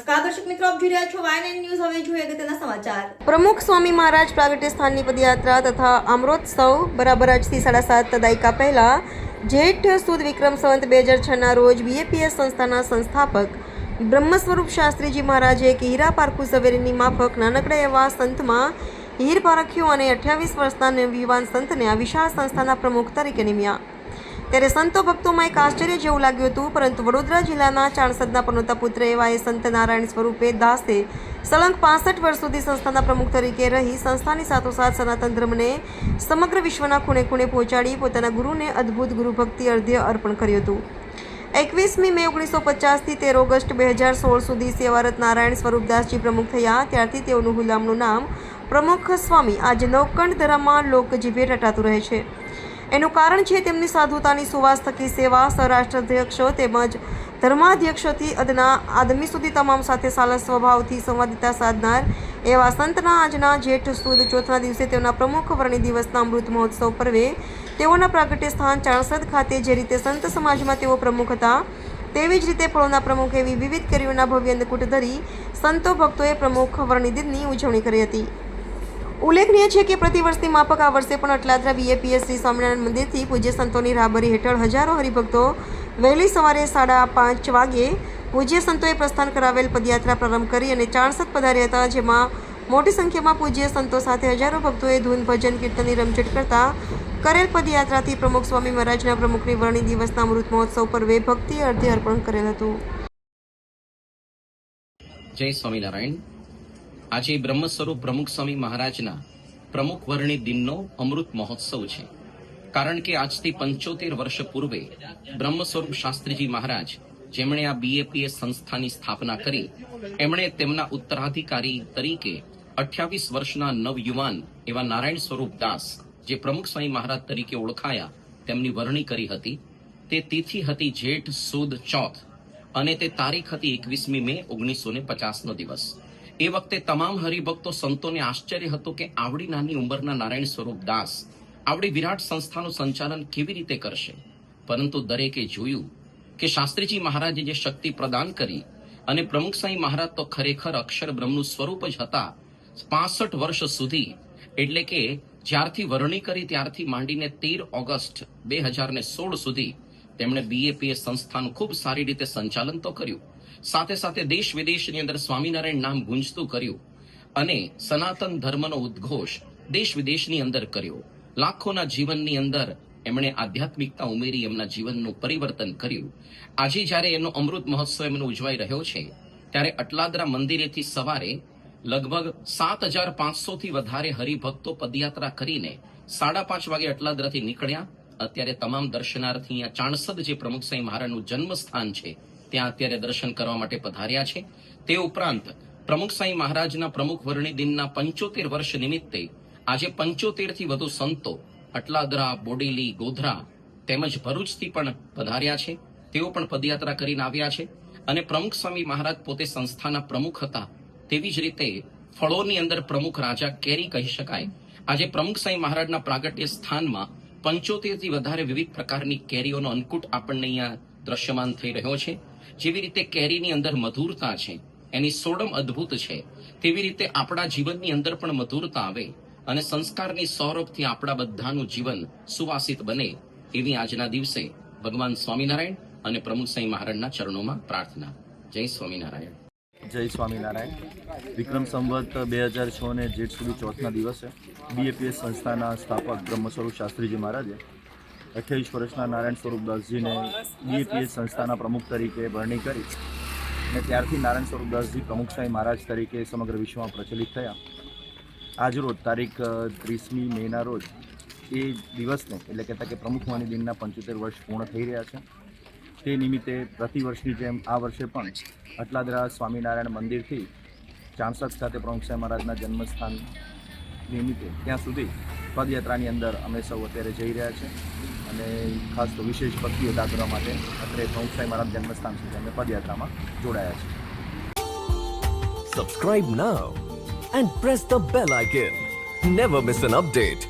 નમસ્કાર દર્શક મિત્રો, આપ જોઈ રહ્યા છો વાયન ન્યૂઝ. હવે જોઈએ અગત્યના સમાચાર. પ્રમુખ સ્વામી મહારાજ પ્રાગટ્ય સ્થાનની પદયાત્રા તથા અમૃતોત્સવ બરાબર આજથી 7.5 દાયકા પહેલા જેઠ સુદ વિક્રમ સંવત 2006ના રોજ બીએપીએસ સંસ્થાના સંસ્થાપક બ્રહ્મ સ્વરૂપ શાસ્ત્રીજી મહારાજે એક હીરા પારખું ઝવેરીની માફક નાનકડા એવા સંતમાં હીર પારખ્યું અને 28 વર્ષના નવયુવાન સંતને આ વિશાળ સંસ્થાના પ્રમુખ તરીકે નિમ્યા. ત્યારે સંતો ભક્તોમાં એક આશ્ચર્ય જેવું લાગ્યું હતું, પરંતુ વડોદરા જિલ્લાના ચાણસદના પનોતા પુત્ર એવા એ સંત નારાયણ સ્વરૂપે દાસે સળંગ 65 વર્ષ સુધી સંસ્થાના પ્રમુખ તરીકે રહી સંસ્થાની સાથોસાથ સનાતન ધર્મને સમગ્ર વિશ્વના ખૂણે ખૂણે પહોંચાડી પોતાના ગુરુને અદ્ભુત ગુરુભક્તિ અર્ધ્ય અર્પણ કર્યું હતું. 21મી મે 1950થી 13 ઓગસ્ટ 2016 સુધી સેવારત નારાયણ સ્વરૂપદાસજી પ્રમુખ થયા. ત્યારથી તેઓનું હુલામનું નામ પ્રમુખ સ્વામી આજે નવકંઠ ધરામાં લોકજીભે રટાતું રહે છે. એનું કારણ છે તેમની સાધુતાની સુવાસ થકી સેવા. સહરાષ્ટ્રાધ્યક્ષો તેમજ ધર્માધ્યક્ષોથી અદના આદમી સુધી તમામ સાથે સારા સ્વભાવથી સંવાદિતા સાધનાર એવા સંતના આજના જેઠ સુદ ચોથના દિવસે તેઓના પ્રમુખ વર્ણી દિવસના અમૃત મહોત્સવ પર્વે તેઓના પ્રાગટ્ય સ્થાન ચાણસદ ખાતે જે રીતે સંત સમાજમાં તેઓ પ્રમુખ હતા, તેવી જ રીતે ફળોના પ્રમુખ એવી વિવિધ કરીઓના ભવ્ય અંદકૂટ ધરી સંતો ભક્તોએ પ્રમુખ વર્ણી દિનની ઉજવણી કરી હતી. ઉલ્લેખનીય છે કે પ્રતિવર્ષની માફક આ વર્ષે પણ અટલાદરા બીએપીએસ શ્રી સ્વામિનારાયણ મંદિરથી પૂજ્ય સંતોની રાહબરી હેઠળ હજારો હરિભક્તો વહેલી સવારે 5:30 વાગ્યે પૂજ્ય સંતોએ પ્રસ્થાન કરાવેલ પદયાત્રા પ્રારંભ કરી અને ચાણસદ પધાર્યા હતા, જેમાં મોટી સંખ્યામાં પૂજ્ય સંતો સાથે હજારો ભક્તોએ ધૂન ભજન કીર્તનની રમઝટ કરતા કરેલ પદયાત્રાથી પ્રમુખ સ્વામી મહારાજના પ્રમુખની વર્ણી દિવસના અમૃત મહોત્સવ પર્વે ભક્તિ અર્ધ્ય અર્પણ કરેલ હતું. જય સ્વામિનારાયણ. આજે બ્રહ્મ સ્વરૂપ પ્રમુખ સ્વામી મહારાજના પ્રમુખ વર્ણી દિનનો અમૃત મહોત્સવ છે. કારણ કે આજથી 75 વર્ષ પૂર્વે બ્રહ્મ સ્વરૂપ શાસ્ત્રીજી મહારાજ, જેમણે આ બીએપીએસ સંસ્થાની સ્થાપના કરી, એમણે તેમના ઉત્તરાધિકારી તરીકે 28 વર્ષના નવયુવાન એવા નારાયણ સ્વરૂપ દાસ, જે પ્રમુખ સ્વામી મહારાજ તરીકે ઓળખાયા, તેમની વરણી કરી હતી. તે તિથિ હતી જેઠ સુદ ચોથ અને તે તારીખ હતી 21મી મે 1950નો દિવસ. એ વખતે તમામ હરિભક્તો સંતોને આશ્ચર્ય હતું કે આવડી નાની ઉંમરના નારાયણ સ્વરૂપ દાસ આવડી વિરાટ સંસ્થાનું સંચાલન કેવી રીતે કરશે. પરંતુ દરેકે જોયું કે શાસ્ત્રીજી મહારાજે જે શક્તિ પ્રદાન કરી અને પ્રમુખ સ્વામી મહારાજ તો ખરેખર અક્ષર બ્રહ્મનું સ્વરૂપ જ હતા. 65 વર્ષ સુધી, એટલે કે જ્યારથી વરણી કરી ત્યારથી માંડીને 13 ઓગસ્ટ 2016 સુધી તેમણે બીએપીએસ સંસ્થાનું ખૂબ સારી રીતે સંચાલન તો કર્યું, સાથે સાથે દેશ વિદેશની અંદર સ્વામિનારાયણ નામ ગુંજતું કર્યું અને સનાતન ધર્મનો ઉદ્ઘોષ દેશ વિદેશની અંદર કર્યો. લાખોના જીવનની અંદર એમણે આધ્યાત્મિકતા ઉમેરી એમના જીવનનું પરિવર્તન કર્યું. આજે જ્યારે એનો અમૃત મહોત્સવ એમનો ઉજવાઈ રહ્યો છે, ત્યારે અટલાદરા મંદિરેથી સવારે લગભગ 7,500થી વધારે હરિભક્તો પદયાત્રા કરીને 5:30 વાગે અટલાદરાથી નીકળ્યા. અત્યારે તમામ દર્શનાર્થી અહીંયા ચાણસદ, જે પ્રમુખ સ્વામી મહારાજનું જન્મસ્થાન છે, ત્યાં અત્યારે દર્શન કરવા માટે પધાર્યા છે. તે ઉપરાંત પ્રમુખ સ્વામી મહારાજના પ્રમુખ વર્ણી દિનના 75 વર્ષ નિમિત્તે આજે 75થી વધુ સંતો અટલાદરા, બોડેલી, ગોધરા તેમજ ભરૂચથી પણ પધાર્યા છે. તેઓ પણ પદયાત્રા કરીને આવ્યા છે. અને પ્રમુખ સ્વામી મહારાજ પોતે સંસ્થાના પ્રમુખ હતા. તેવી જ રીતે ફળોની અંદર પ્રમુખ રાજા કેરી કહી શકાય. આજે પ્રમુખ સ્વામી મહારાજના પ્રાગટ્ય સ્થાનમાં 75થી વધારે વિવિધ પ્રકારની કેરીઓનો અંકુટ આપણને અહીંયા દ્રશ્યમાન થઈ રહ્યો છે. જેવી રીતે કેરીની અંદર મધુરતા છે, એની સોડમ અદ્ભુત છે, તેવી રીતે આપણા જીવનની અંદર પણ મધુરતા આવે અને સંસ્કારની સૌરભથી આપણા બધાનું જીવન સુવાસિત બને, એવી આજના દિવસે ભગવાન સ્વામિનારાયણ અને પ્રમુખ સ્વામી મહારાજના ચરણોમાં પ્રાર્થના. જય સ્વામિનારાયણ. જય સ્વામિનારાયણ. વિક્રમ સંવત 2006 ને જેઠ સુધી ચોથના દિવસે બીએપીએસ સંસ્થાના સ્થાપક બ્રહ્મ સ્વરૂપ શાસ્ત્રીજી મહારાજે 28 વર્ષના નારાયણ સ્વરૂપદાસજીને બીએપીએસ સંસ્થાના પ્રમુખ તરીકે વરણી કરી અને ત્યારથી નારાયણ સ્વરૂપદાસજી પ્રમુખ સ્વામી મહારાજ તરીકે સમગ્ર વિશ્વમાં પ્રચલિત થયા. આજરોજ તારીખ 30મી મેના રોજ એ દિવસને, એટલે કહેતા કે પ્રમુખ વર્ણી દિનના 75 વર્ષ પૂર્ણ થઈ રહ્યા છે. તે નિમિત્તે પ્રતિવર્ષની જેમ આ વર્ષે પણ અટલાદરા સ્વામિનારાયણ મંદિરથી ચાણસદ ખાતે પ્રમુખ સ્વામી મહારાજના જન્મસ્થાન નિમિત્તે ત્યાં સુધી પદયાત્રાની અંદર અમે સૌ અત્યારે જઈ રહ્યા છે અને ખાસ તો વિશેષ ભક્તિ અદા કરવા માટે અત્યારે પ્રમુખ સ્વામી મહારાજ જન્મસ્થાન સુધી અમે પદયાત્રામાં જોડાયા છે. Subscribe now and press the bell icon. Never miss an update.